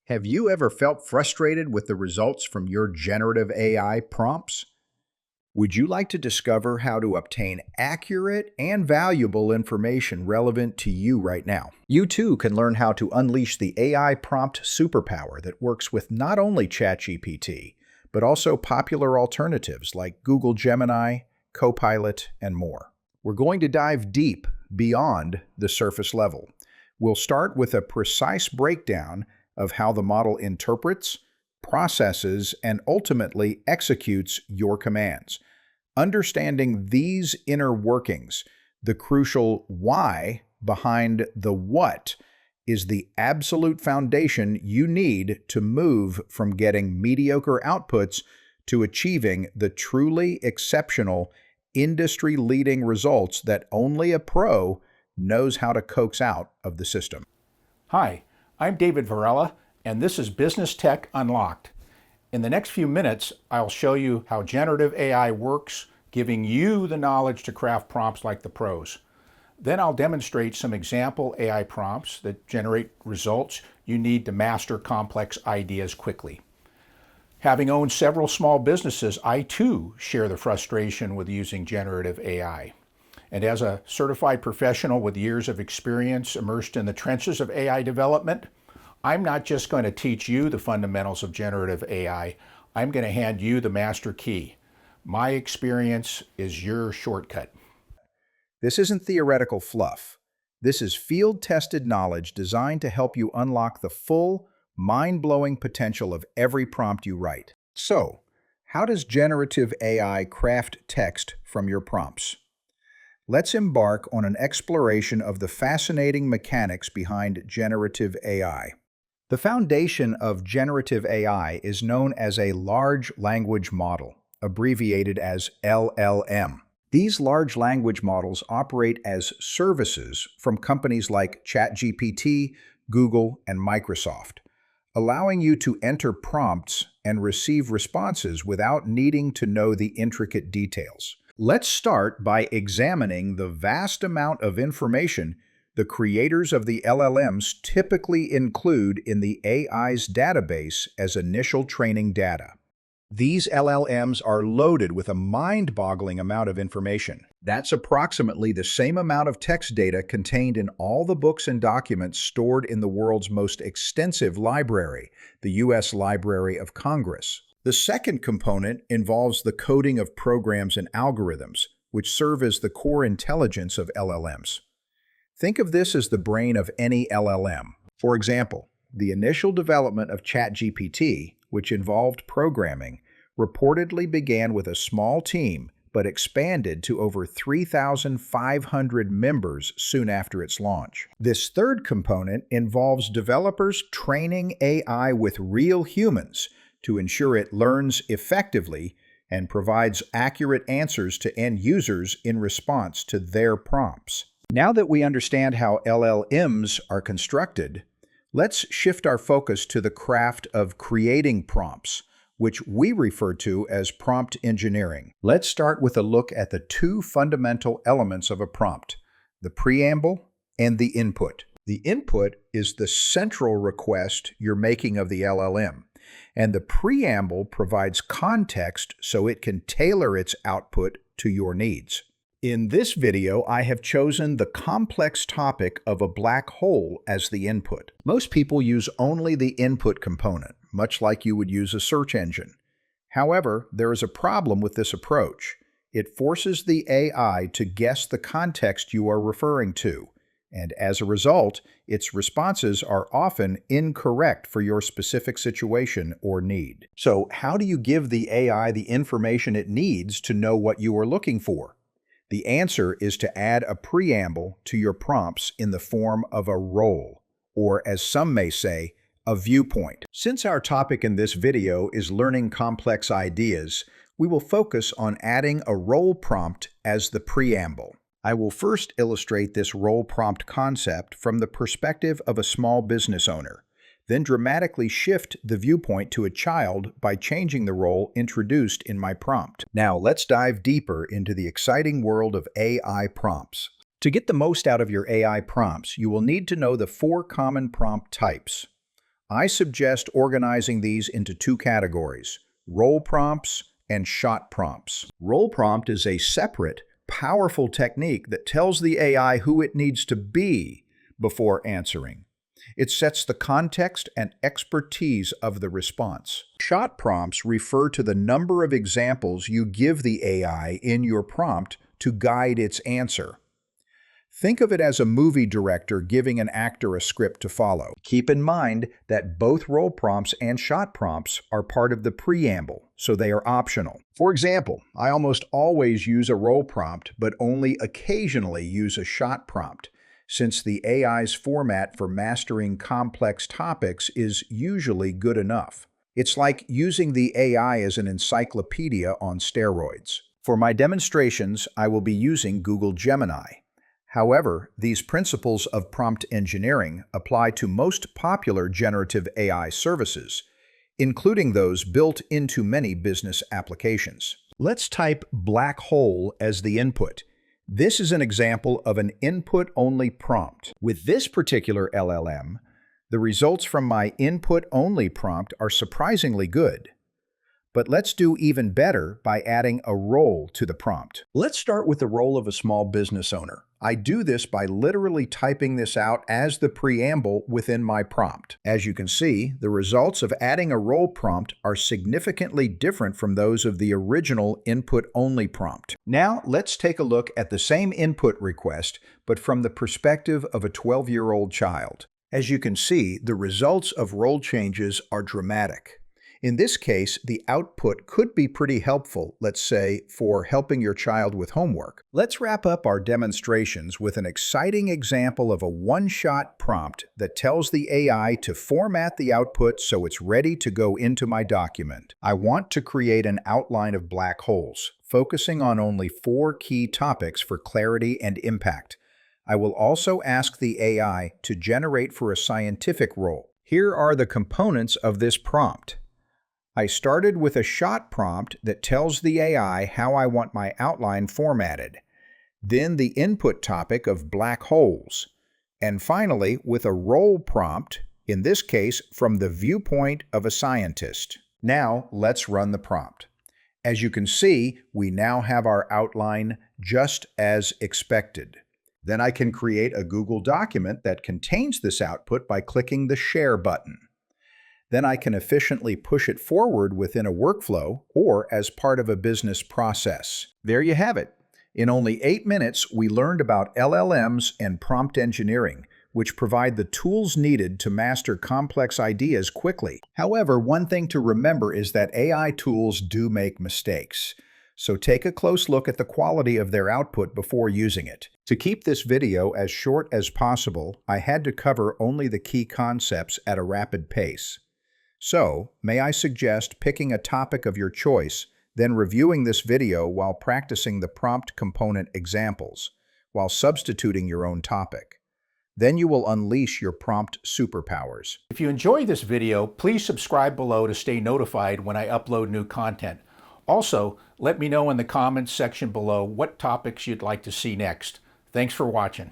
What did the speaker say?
Have you ever felt frustrated with the results from your generative AI prompts? Would you like to discover how to obtain accurate and valuable information relevant to you right now? You too can learn how to unleash the AI prompt superpower that works with not only ChatGPT, but also popular alternatives like Google Gemini, Copilot, and more. We're going to dive deep beyond the surface level. We'll start with a precise breakdown of how the model interprets, processes, and ultimately executes your commands. Understanding these inner workings, the crucial why behind the what, is the absolute foundation you need to move from getting mediocre outputs to achieving the truly exceptional, industry-leading results that only a pro knows how to coax out of the system. Hi, I'm David Varela, and this is Business Tech Unlocked. In the next few minutes, I'll show you how generative AI works, giving you the knowledge to craft prompts like the pros. Then I'll demonstrate some example AI prompts that generate results you need to master complex ideas quickly. Having owned several small businesses, I too share the frustration with using generative AI. And as a certified professional with years of experience immersed in the trenches of AI development, I'm not just going to teach you the fundamentals of generative AI, I'm going to hand you the master key. My experience is your shortcut. This isn't theoretical fluff. This is field-tested knowledge designed to help you unlock the full, mind-blowing potential of every prompt you write. So, how does generative AI craft text from your prompts? Let's embark on an exploration of the fascinating mechanics behind generative AI. The foundation of generative AI is known as a large language model, abbreviated as LLM. These large language models operate as services from companies like ChatGPT, Google, and Microsoft, allowing you to enter prompts and receive responses without needing to know the intricate details. Let's start by examining the vast amount of information the creators of the LLMs typically include in the AI's database as initial training data. These LLMs are loaded with a mind-boggling amount of information. That's approximately the same amount of text data contained in all the books and documents stored in the world's most extensive library, the U.S. Library of Congress. The second component involves the coding of programs and algorithms, which serve as the core intelligence of LLMs. Think of this as the brain of any LLM. For example, the initial development of ChatGPT, which involved programming, reportedly began with a small team but expanded to over 3,500 members soon after its launch. This third component involves developers training AI with real humans to ensure it learns effectively and provides accurate answers to end users in response to their prompts. Now that we understand how LLMs are constructed, let's shift our focus to the craft of creating prompts, which we refer to as prompt engineering. Let's start with a look at the two fundamental elements of a prompt, the preamble and the input. The input is the central request you're making of the LLM, and the preamble provides context so it can tailor its output to your needs. In this video, I have chosen the complex topic of a black hole as the input. Most people use only the input component, much like you would use a search engine. However, there is a problem with this approach. It forces the AI to guess the context you are referring to, and as a result, its responses are often incorrect for your specific situation or need. So, how do you give the AI the information it needs to know what you are looking for? The answer is to add a preamble to your prompts in the form of a role, or as some may say, a viewpoint. Since our topic in this video is learning complex ideas, we will focus on adding a role prompt as the preamble. I will first illustrate this role prompt concept from the perspective of a small business owner, then dramatically shift the viewpoint to a child by changing the role introduced in my prompt. Now let's dive deeper into the exciting world of AI prompts. To get the most out of your AI prompts, you will need to know the 4 common prompt types: I suggest organizing these into two categories: role prompts and shot prompts. Role prompt is a separate, powerful technique that tells the AI who it needs to be before answering. It sets the context and expertise of the response. Shot prompts refer to the number of examples you give the AI in your prompt to guide its answer. Think of it as a movie director giving an actor a script to follow. Keep in mind that both role prompts and shot prompts are part of the preamble, so they are optional. For example, I almost always use a role prompt, but only occasionally use a shot prompt, since the AI's format for mastering complex topics is usually good enough. It's like using the AI as an encyclopedia on steroids. For my demonstrations, I will be using Google Gemini. However, these principles of prompt engineering apply to most popular generative AI services, including those built into many business applications. Let's type black hole as the input. This is an example of an input-only prompt. With this particular LLM, the results from my input-only prompt are surprisingly good. But let's do even better by adding a role to the prompt. Let's start with the role of a small business owner. I do this by literally typing this out as the preamble within my prompt. As you can see, the results of adding a role prompt are significantly different from those of the original input-only prompt. Now, let's take a look at the same input request, but from the perspective of a 12-year-old child. As you can see, the results of role changes are dramatic. In this case, the output could be pretty helpful, let's say, for helping your child with homework. Let's wrap up our demonstrations with an exciting example of a one-shot prompt that tells the AI to format the output so it's ready to go into my document. I want to create an outline of black holes, focusing on only 4 key topics for clarity and impact. I will also ask the AI to generate for a scientific role. Here are the components of this prompt. I started with a shot prompt that tells the AI how I want my outline formatted, then the input topic of black holes, and finally with a role prompt, in this case from the viewpoint of a scientist. Now let's run the prompt. As you can see, we now have our outline just as expected. Then I can create a Google document that contains this output by clicking the Share button. Then I can efficiently push it forward within a workflow or as part of a business process. There you have it. In only 8 minutes, we learned about LLMs and prompt engineering, which provide the tools needed to master complex ideas quickly. However, one thing to remember is that AI tools do make mistakes. So take a close look at the quality of their output before using it. To keep this video as short as possible, I had to cover only the key concepts at a rapid pace. So, may I suggest picking a topic of your choice, then reviewing this video while practicing the prompt component examples, while substituting your own topic. Then you will unleash your prompt superpowers. If you enjoyed this video, please subscribe below to stay notified when I upload new content. Also, let me know in the comments section below what topics you'd like to see next. Thanks for watching.